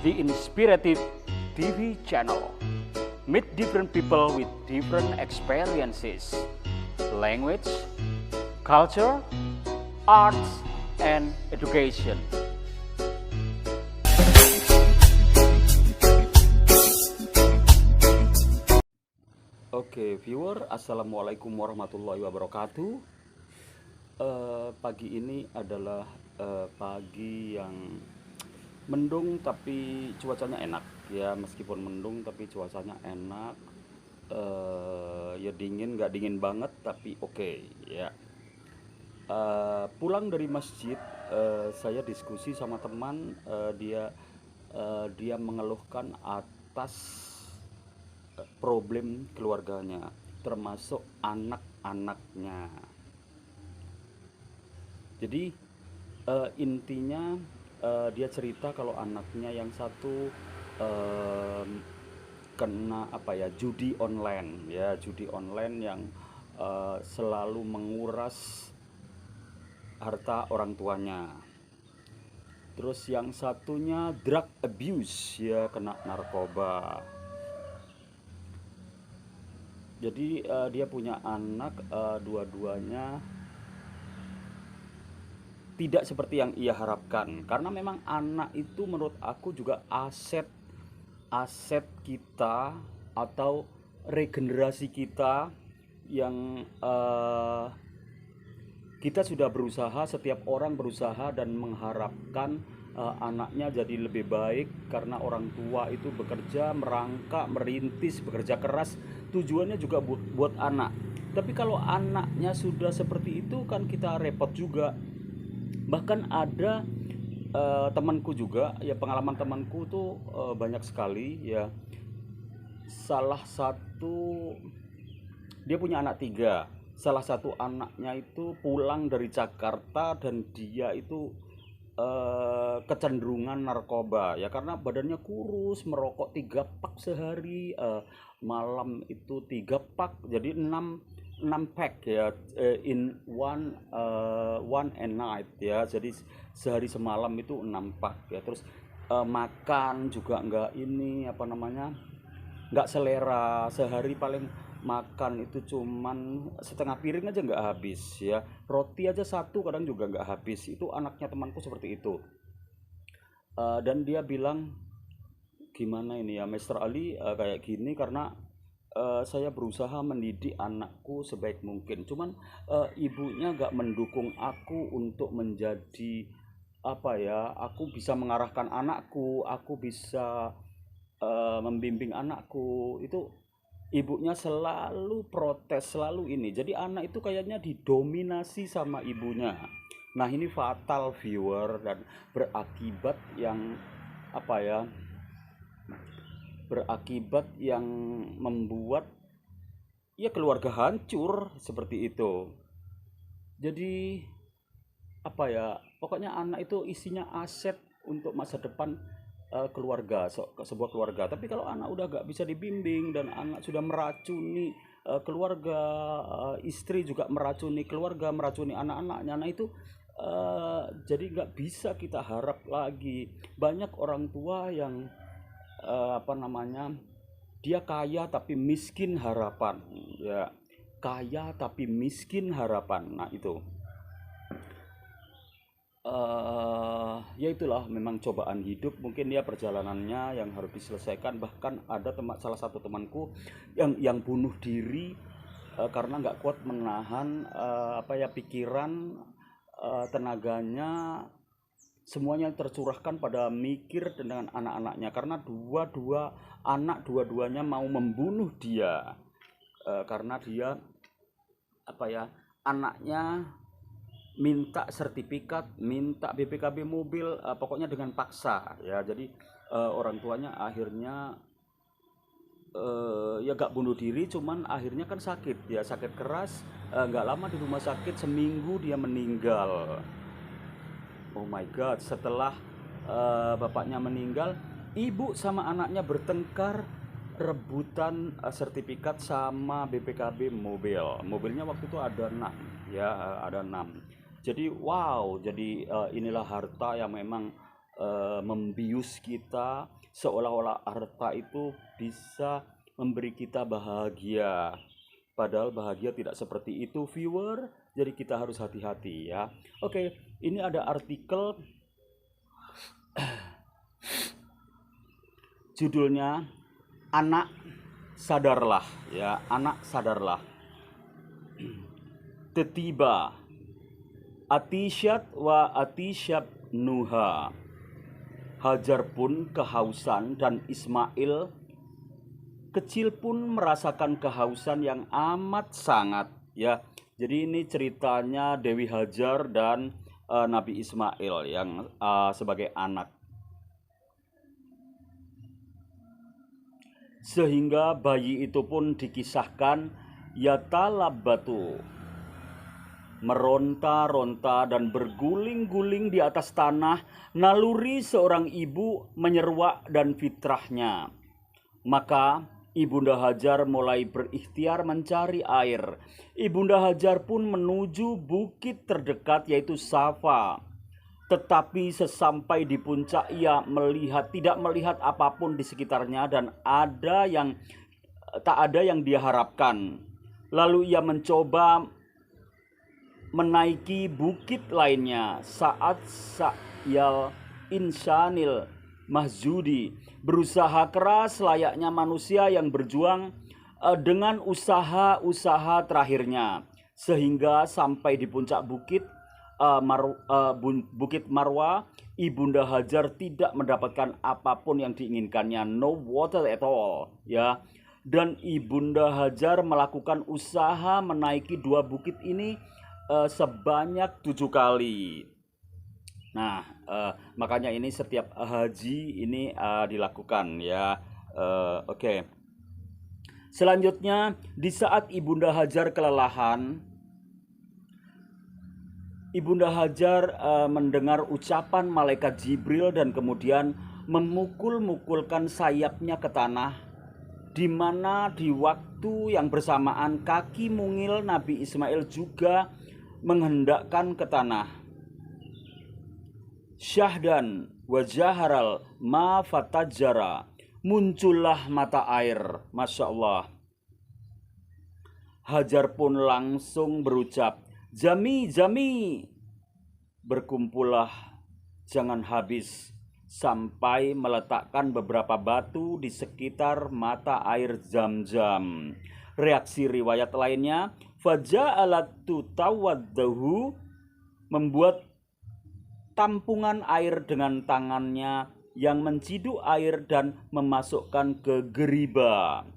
the Inspirative TV channel. Meet different people with different experiences, language, culture, arts, and education. Oke, viewer, assalamualaikum warahmatullahi wabarakatuh. Pagi ini adalah pagi yang mendung tapi cuacanya enak ya, meskipun mendung tapi cuacanya enak. Ya dingin, nggak dingin banget tapi oke ya. Pulang dari masjid, saya diskusi sama teman. Dia mengeluhkan atas problem keluarganya, termasuk anak-anaknya. Jadi intinya dia cerita kalau anaknya yang satu kena judi online ya, judi online yang selalu menguras harta orang tuanya. Terus yang satunya drug abuse ya, kena narkoba. Jadi dia punya anak, dua-duanya tidak seperti yang ia harapkan. Karena memang anak itu menurut aku juga aset kita atau regenerasi kita yang kita sudah berusaha, setiap orang berusaha dan mengharapkan anaknya jadi lebih baik, karena orang tua itu bekerja, merangkak, merintis, bekerja keras, tujuannya juga buat anak. Tapi kalau anaknya sudah seperti itu kan kita repot juga. Bahkan ada temanku juga ya, pengalaman temanku tuh banyak sekali ya. Salah satu, dia punya anak 3. Salah satu anaknya itu pulang dari Jakarta dan dia itu kecenderungan narkoba ya, karena badannya kurus, merokok 3 pak sehari, malam itu 3 pak, jadi 6 pack ya, in one and night ya, jadi sehari semalam itu 6 pak ya. Terus makan juga nggak selera, sehari paling makan itu cuman setengah piring aja nggak habis ya, roti aja satu kadang juga nggak habis. Itu anaknya temanku seperti itu. Dan dia bilang, gimana ini ya Mr. Ali, kayak gini karena saya berusaha mendidik anakku sebaik mungkin, cuman ibunya nggak mendukung aku untuk menjadi aku bisa mengarahkan anakku, aku bisa membimbing anakku. Itu ibunya selalu protes, selalu ini. Jadi anak itu kayaknya didominasi sama ibunya. Nah, ini fatal viewer, dan berakibat yang berakibat yang membuat ya keluarga hancur seperti itu. Jadi pokoknya anak itu isinya aset untuk masa depan keluarga, sebuah keluarga. Tapi kalau anak udah gak bisa dibimbing dan anak sudah meracuni keluarga, istri juga meracuni keluarga, meracuni anak-anaknya, nah itu jadi gak bisa kita harap lagi. Banyak orang tua yang dia kaya tapi miskin harapan ya, kaya tapi miskin harapan. Nah itu ya itulah memang cobaan hidup, mungkin ya perjalanannya yang harus diselesaikan. Bahkan ada salah satu temanku yang bunuh diri karena nggak kuat menahan pikiran, tenaganya semuanya tercurahkan pada mikir dengan anak-anaknya, karena dua-duanya mau membunuh dia, karena dia anaknya minta sertifikat, minta BPKB mobil, pokoknya dengan paksa ya. Jadi orang tuanya akhirnya ya gak bunuh diri, cuman akhirnya kan sakit ya, sakit keras, gak lama di rumah sakit, seminggu dia meninggal. Oh my god, setelah bapaknya meninggal, ibu sama anaknya bertengkar rebutan sertifikat sama BPKB mobil. Mobilnya waktu itu ada 6 ya, ada 6. Jadi wow, jadi inilah harta yang memang membius kita seolah-olah harta itu bisa memberi kita bahagia. Padahal bahagia tidak seperti itu, viewer. Jadi kita harus hati-hati ya. Oke, ini ada artikel judulnya Anak Sadarlah ya, Anak Sadarlah. Tetiba Atisyat wa atisyab nuha. Hajar pun kehausan dan Ismail kecil pun merasakan kehausan yang amat sangat ya. Jadi ini ceritanya Dewi Hajar dan Nabi Ismail yang sebagai anak. Sehingga bayi itu pun dikisahkan yatalabatu, meronta-ronta dan berguling-guling di atas tanah, naluri seorang ibu menyeruak dan fitrahnya. Maka Ibunda Hajar mulai berikhtiar mencari air. Ibunda Hajar pun menuju bukit terdekat yaitu Safa. Tetapi sesampai di puncak ia tidak melihat apapun di sekitarnya dan tak ada yang dia harapkan. Lalu ia mencoba menaiki bukit lainnya. Saat Sa'yal Insanil Mahzudi berusaha keras layaknya manusia yang berjuang dengan usaha-usaha terakhirnya, sehingga sampai di puncak bukit Bukit Marwa, Ibunda Hajar tidak mendapatkan apapun yang diinginkannya, no water at all ya. Dan Ibunda Hajar melakukan usaha menaiki dua bukit ini sebanyak 7 kali. Nah, makanya ini setiap haji ini dilakukan ya. Oke. Selanjutnya, di saat Ibunda Hajar kelelahan, Ibunda Hajar mendengar ucapan malaikat Jibril dan kemudian memukul-mukulkan sayapnya ke tanah, di mana di waktu yang bersamaan kaki mungil Nabi Ismail juga menghendakkan ke tanah. Syahdan wajaharal ma fatajara, muncullah mata air. Masya Allah. Hajar pun langsung berucap, Jami, Jami, berkumpullah, jangan habis, sampai meletakkan beberapa batu di sekitar mata air Zam-Zam. Reaksi riwayat lainnya, faja'alatu tawaddahu, membuat tampungan air dengan tangannya yang menciduk air dan memasukkan ke geriba.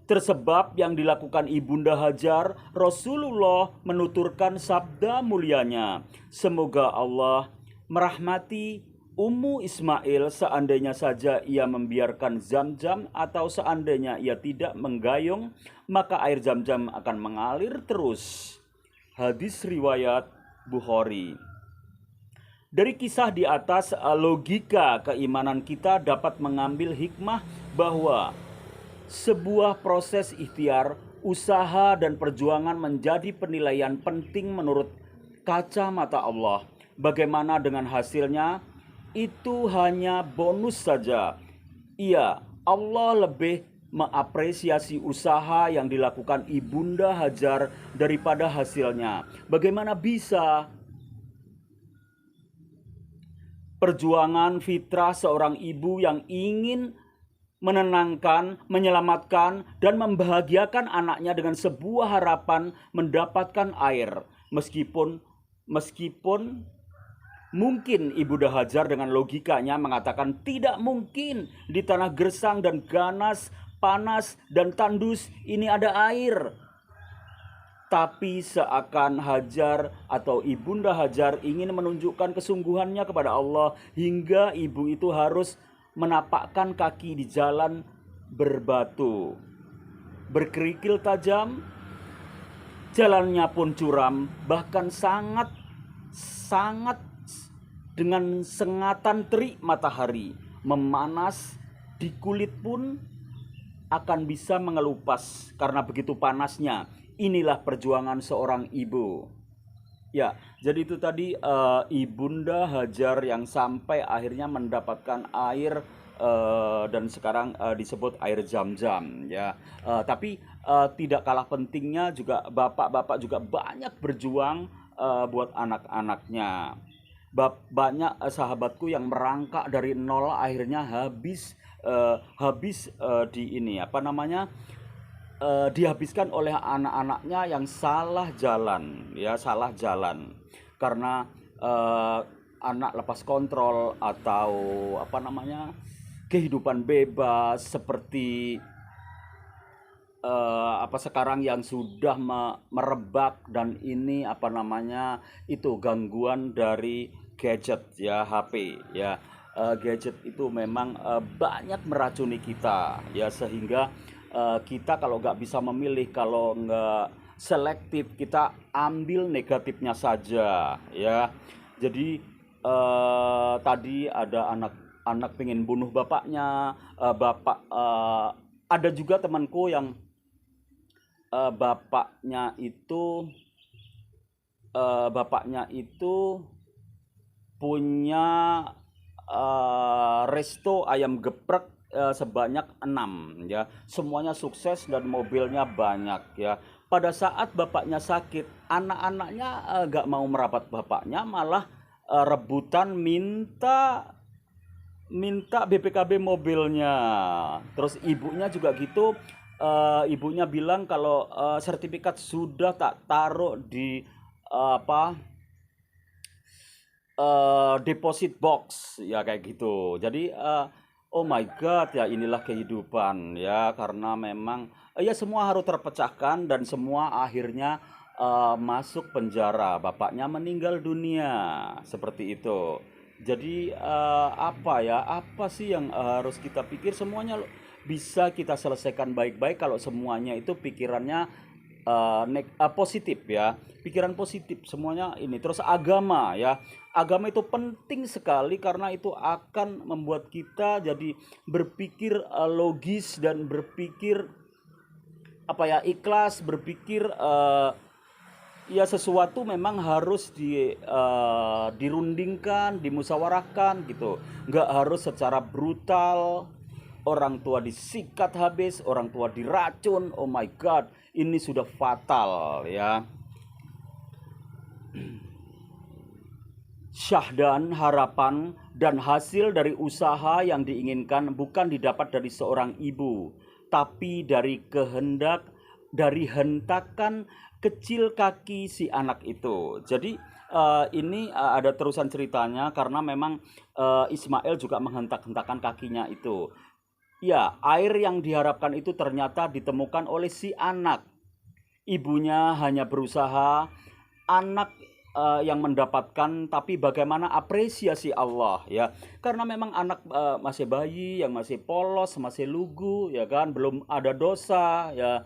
Tersebab yang dilakukan Ibunda Hajar, Rasulullah menuturkan sabda mulianya, semoga Allah merahmati Ummu Ismail seandainya saja ia membiarkan Zam-Zam atau seandainya ia tidak menggayung, maka air Zam-Zam akan mengalir terus. Hadis riwayat Bukhari. Dari kisah di atas, logika keimanan kita dapat mengambil hikmah bahwa sebuah proses ikhtiar, usaha dan perjuangan menjadi penilaian penting menurut kacamata Allah. Bagaimana dengan hasilnya? Itu hanya bonus saja. Iya, Allah lebih mengapresiasi usaha yang dilakukan Ibunda Hajar daripada hasilnya. Bagaimana bisa? Perjuangan fitrah seorang ibu yang ingin menenangkan, menyelamatkan, dan membahagiakan anaknya dengan sebuah harapan mendapatkan air. Meskipun mungkin Ibunda Hajar dengan logikanya mengatakan tidak mungkin di tanah gersang dan ganas, panas dan tandus ini ada air. Tapi seakan Hajar atau Ibunda Hajar ingin menunjukkan kesungguhannya kepada Allah hingga ibu itu harus menapakkan kaki di jalan berbatu, berkerikil tajam, jalannya pun curam, bahkan sangat dengan sengatan terik matahari memanas di kulit pun akan bisa mengelupas karena begitu panasnya. Inilah perjuangan seorang ibu. Ya, jadi itu tadi Ibunda Hajar yang sampai akhirnya mendapatkan air dan sekarang disebut air Zam-Zam ya. Tapi tidak kalah pentingnya juga bapak-bapak juga banyak berjuang buat anak-anaknya. Banyak sahabatku yang merangkak dari nol akhirnya habis di ini apa namanya dihabiskan oleh anak-anaknya yang salah jalan ya, salah jalan karena eh, anak lepas kontrol atau apa namanya kehidupan bebas seperti apa sekarang yang sudah merebak, dan ini apa namanya itu gangguan dari gadget ya, HP ya. Gadget itu memang banyak meracuni kita ya, sehingga kita kalau nggak bisa memilih, kalau nggak selektif, kita ambil negatifnya saja ya. Jadi tadi ada anak pengen bunuh bapaknya, bapak ada juga temanku yang bapaknya itu punya resto ayam geprek sebanyak 6 ya. Semuanya sukses dan mobilnya banyak ya. Pada saat bapaknya sakit, anak-anaknya gak mau merapat bapaknya, malah rebutan minta minta BPKB mobilnya. Terus ibunya juga gitu. Ibunya bilang kalau sertifikat sudah tak taruh di apa deposit box ya, kayak gitu. Jadi oh my god ya, inilah kehidupan ya, karena memang ya semua harus terpecahkan dan semua akhirnya masuk penjara. Bapaknya meninggal dunia seperti itu. Jadi apa ya, apa sih yang harus kita pikir, semuanya bisa kita selesaikan baik-baik kalau semuanya itu pikirannya positif ya, pikiran positif semuanya ini. Terus agama ya, agama itu penting sekali karena itu akan membuat kita jadi berpikir logis dan berpikir apa ya, ikhlas, berpikir ya sesuatu memang harus dirundingkan, dimusyawarahkan gitu, nggak harus secara brutal. Orang tua disikat habis, orang tua diracun, oh my god, ini sudah fatal ya. Syahdan, harapan dan hasil dari usaha yang diinginkan bukan didapat dari seorang ibu, tapi dari hentakan kecil kaki si anak itu. Jadi ini ada terusan ceritanya karena memang Ismail juga menghentak-hentakan kakinya itu. Ya, air yang diharapkan itu ternyata ditemukan oleh si anak. Ibunya hanya berusaha, anak yang mendapatkan, tapi bagaimana apresiasi Allah ya. Karena memang anak masih bayi yang masih polos, masih lugu ya kan, belum ada dosa ya.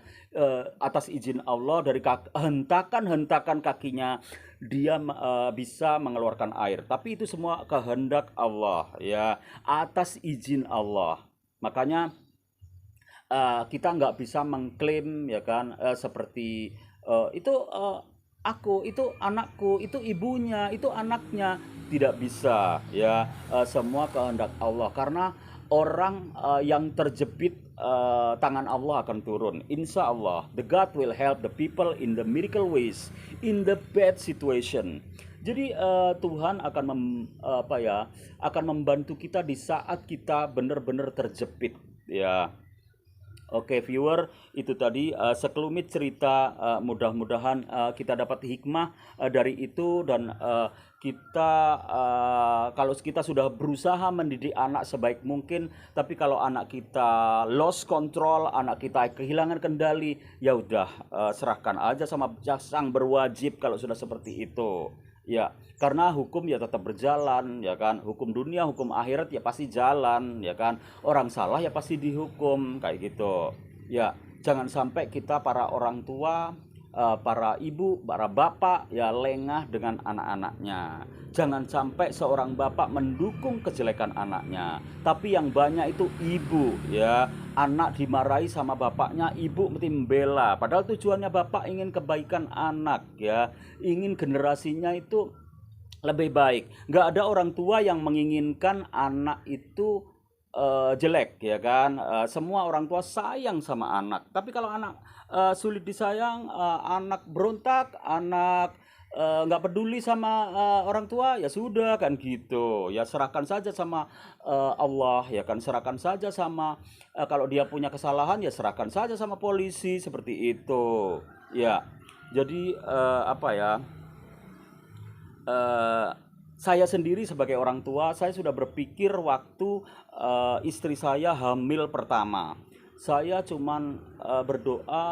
Atas izin Allah dari hentakan-hentakan kakinya dia bisa mengeluarkan air. Tapi itu semua kehendak Allah ya, atas izin Allah. Makanya kita nggak bisa mengklaim ya kan, seperti itu aku, itu anakku, itu ibunya, itu anaknya, tidak bisa ya. Semua kehendak Allah, karena orang yang terjepit tangan Allah akan turun. Insya Allah, the God will help the people in the miracle ways, in the bad situation. Jadi Tuhan akan akan membantu kita di saat kita benar-benar terjepit ya. Oke viewer, itu tadi sekelumit cerita, mudah-mudahan kita dapat hikmah dari itu, dan kita kalau kita sudah berusaha mendidik anak sebaik mungkin, tapi kalau anak kita lost control, anak kita kehilangan kendali, ya udah serahkan aja sama sang berwajib kalau sudah seperti itu. Ya, karena hukum ya tetap berjalan ya kan. Hukum dunia, hukum akhirat ya pasti jalan ya kan. Orang salah ya pasti dihukum kayak gitu. Ya, jangan sampai kita para orang tua para ibu, para bapak ya lengah dengan anak-anaknya. Jangan sampai seorang bapak mendukung kejelekan anaknya, tapi yang banyak itu ibu ya. Anak dimarahi sama bapaknya, ibu mesti membela. Padahal tujuannya bapak ingin kebaikan anak ya, ingin generasinya itu lebih baik. Nggak ada orang tua yang menginginkan anak itu jelek ya kan. Semua orang tua sayang sama anak. Tapi kalau anak sulit disayang, anak berontak, anak nggak peduli sama orang tua, ya sudah kan gitu. Ya serahkan saja sama Allah ya kan. Serahkan saja sama kalau dia punya kesalahan ya serahkan saja sama polisi seperti itu. Ya. Jadi apa ya? eh, saya sendiri sebagai orang tua, saya sudah berpikir waktu istri saya hamil pertama. Saya cuman berdoa,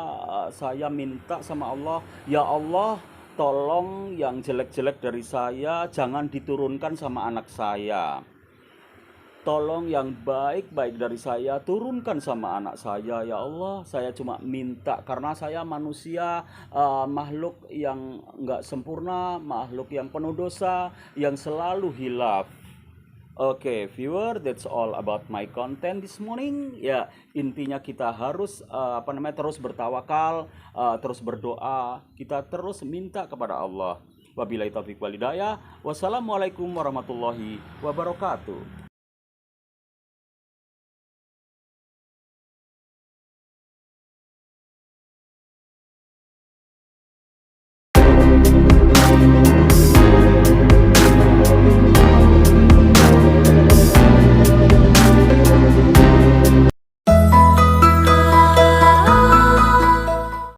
saya minta sama Allah, ya Allah, tolong yang jelek-jelek dari saya jangan diturunkan sama anak saya. Tolong yang baik-baik dari saya turunkan sama anak saya ya Allah. Saya cuma minta karena saya manusia, makhluk yang nggak sempurna, makhluk yang penuh dosa, yang selalu hilaf. Oke, viewer, that's all about my content this morning. Ya, intinya kita harus apa namanya terus bertawakal, terus berdoa, kita terus minta kepada Allah. Wabillahi taufiq walhidayah. Wassalamualaikum warahmatullahi wabarakatuh.